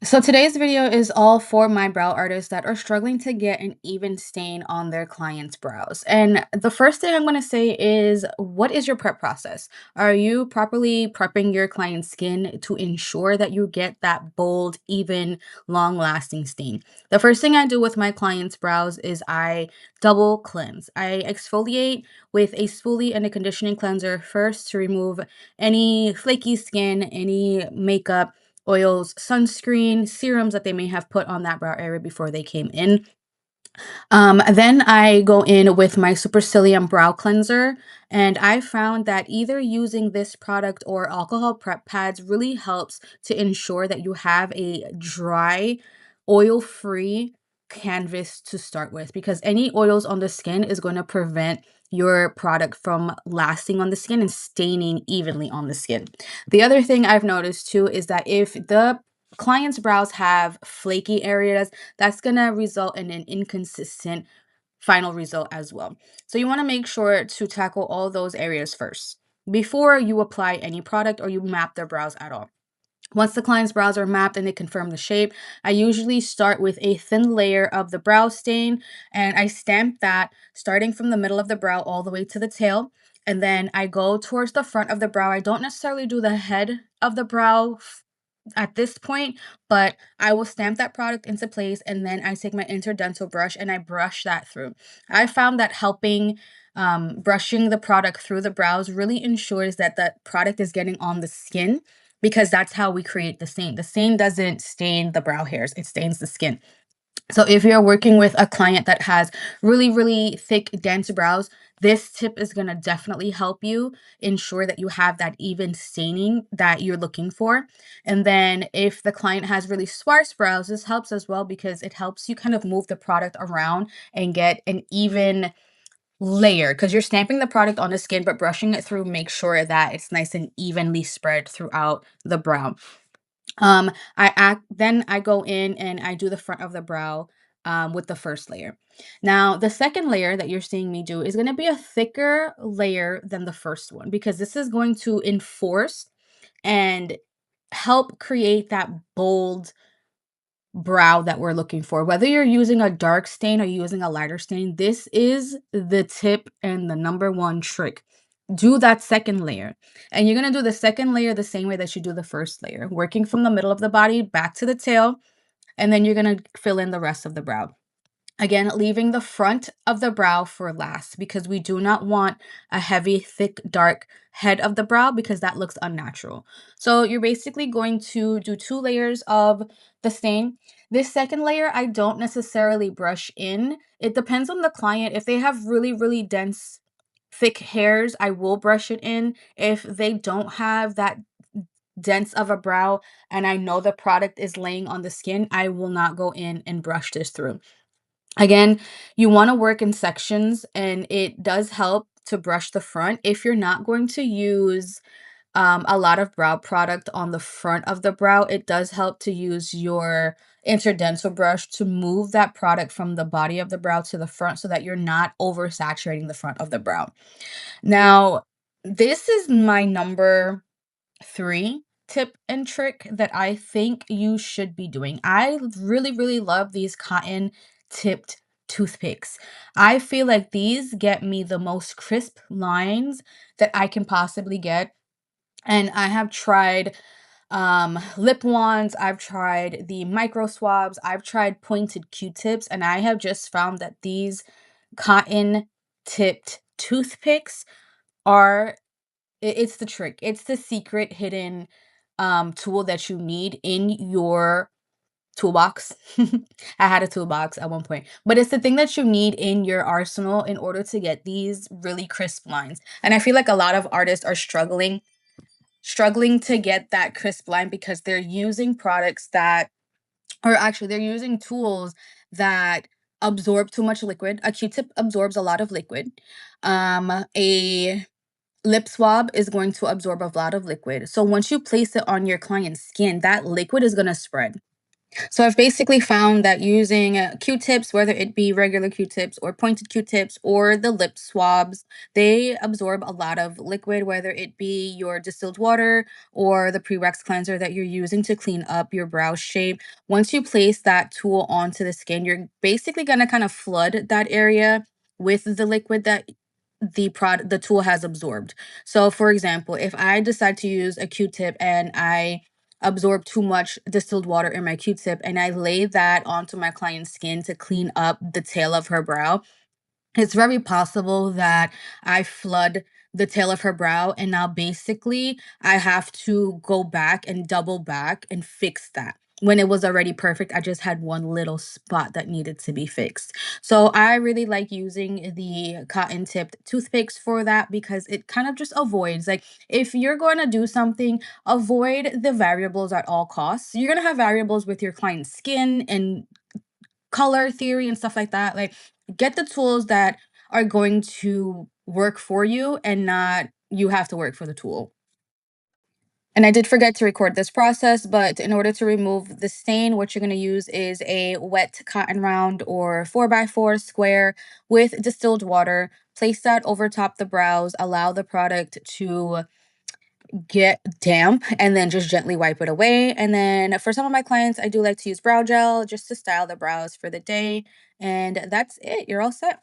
So today's video is all for my brow artists that are struggling to get an even stain on their clients' brows. And the first thing I'm going to say is, what is your prep process? Are you properly prepping your client's skin to ensure that you get that bold, even, long-lasting stain? The first thing I do with my clients' brows is I double cleanse. I exfoliate with a spoolie and a conditioning cleanser first to remove any flaky skin, any makeup, oils, sunscreen, serums that they may have put on that brow area before they came in. Then I go in with my Supercilium brow cleanser, and I found that either using this product or alcohol prep pads really helps to ensure that you have a dry, oil-free canvas to start with, because any oils on the skin is going to prevent your product from lasting on the skin and staining evenly on the skin. The other thing I've noticed too is that if the client's brows have flaky areas, that's going to result in an inconsistent final result as well. So you want to make sure to tackle all those areas first before you apply any product or you map their brows at all. Once the client's brows are mapped and they confirm the shape, I usually start with a thin layer of the brow stain, and I stamp that starting from the middle of the brow all the way to the tail. And then I go towards the front of the brow. I don't necessarily do the head of the brow at this point, but I will stamp that product into place, and then I take my interdental brush and I brush that through. I found that helping brushing the product through the brows really ensures that the product is getting on the skin, because that's how we create the stain. The stain doesn't stain the brow hairs, it stains the skin. So if you're working with a client that has really, really thick, dense brows, this tip is going to definitely help you ensure that you have that even staining that you're looking for. And then if the client has really sparse brows, this helps as well, because it helps you kind of move the product around and get an even layer, because you're stamping the product on the skin, but brushing it through, make sure that it's nice and evenly spread throughout the brow. Then I go in and I do the front of the brow with the first layer. Now, the second layer that you're seeing me do is going to be a thicker layer than the first one, because this is going to enforce and help create that bold brow that we're looking for. Whether you're using a dark stain or using a lighter stain, this is the tip and the number one trick. Do that second layer. And you're going to do the second layer the same way that you do the first layer, working from the middle of the body back to the tail, and then you're going to fill in the rest of the brow. Again, leaving the front of the brow for last, because we do not want a heavy, thick, dark head of the brow, because that looks unnatural. So you're basically going to do 2 layers of the stain. This second layer, I don't necessarily brush in. It depends on the client. If they have really, really dense, thick hairs, I will brush it in. If they don't have that dense of a brow and I know the product is laying on the skin, I will not go in and brush this through. Again, you want to work in sections, and it does help to brush the front. If you're not going to use a lot of brow product on the front of the brow, it does help to use your interdental brush to move that product from the body of the brow to the front, so that you're not oversaturating the front of the brow. Now, this is my number 3 tip and trick that I think you should be doing. I really, really love these cotton tipped toothpicks. I feel like these get me the most crisp lines that I can possibly get. And I have tried lip wands, I've tried the micro swabs, I've tried pointed Q-tips, and I have just found that these cotton tipped toothpicks are it's the trick. It's the secret hidden tool that you need in your toolbox. I had a toolbox at one point, but it's the thing that you need in your arsenal in order to get these really crisp lines. And I feel like a lot of artists are struggling to get that crisp line, because they're using products that, or actually they're using tools that absorb too much liquid. A Q-tip absorbs a lot of liquid. A lip swab is going to absorb a lot of liquid. So once you place it on your client's skin, that liquid is going to spread. So I've basically found that using Q-tips, whether it be regular Q-tips or pointed Q-tips or the lip swabs, they absorb a lot of liquid, whether it be your distilled water or the pre-wax cleanser that you're using to clean up your brow shape. Once you place that tool onto the skin, you're basically going to kind of flood that area with the liquid that the tool has absorbed. So for example, if I decide to use a Q-tip and I absorb too much distilled water in my Q-tip and I lay that onto my client's skin to clean up the tail of her brow, it's very possible that I flood the tail of her brow, and now basically I have to go back and double back and fix that. When it was already perfect, I just had one little spot that needed to be fixed. So I really like using the cotton tipped toothpicks for that because it kind of just avoids, like, if you're going to do something, avoid the variables at all costs. You're going to have variables with your client's skin and color theory and stuff like that. Like, get the tools that are going to work for you and not you have to work for the tool. And I did forget to record this process, but in order to remove the stain, what you're going to use is a wet cotton round or 4x4 square with distilled water. Place that over top the brows, allow the product to get damp, and then just gently wipe it away. And then for some of my clients, I do like to use brow gel just to style the brows for the day. And that's it. You're all set.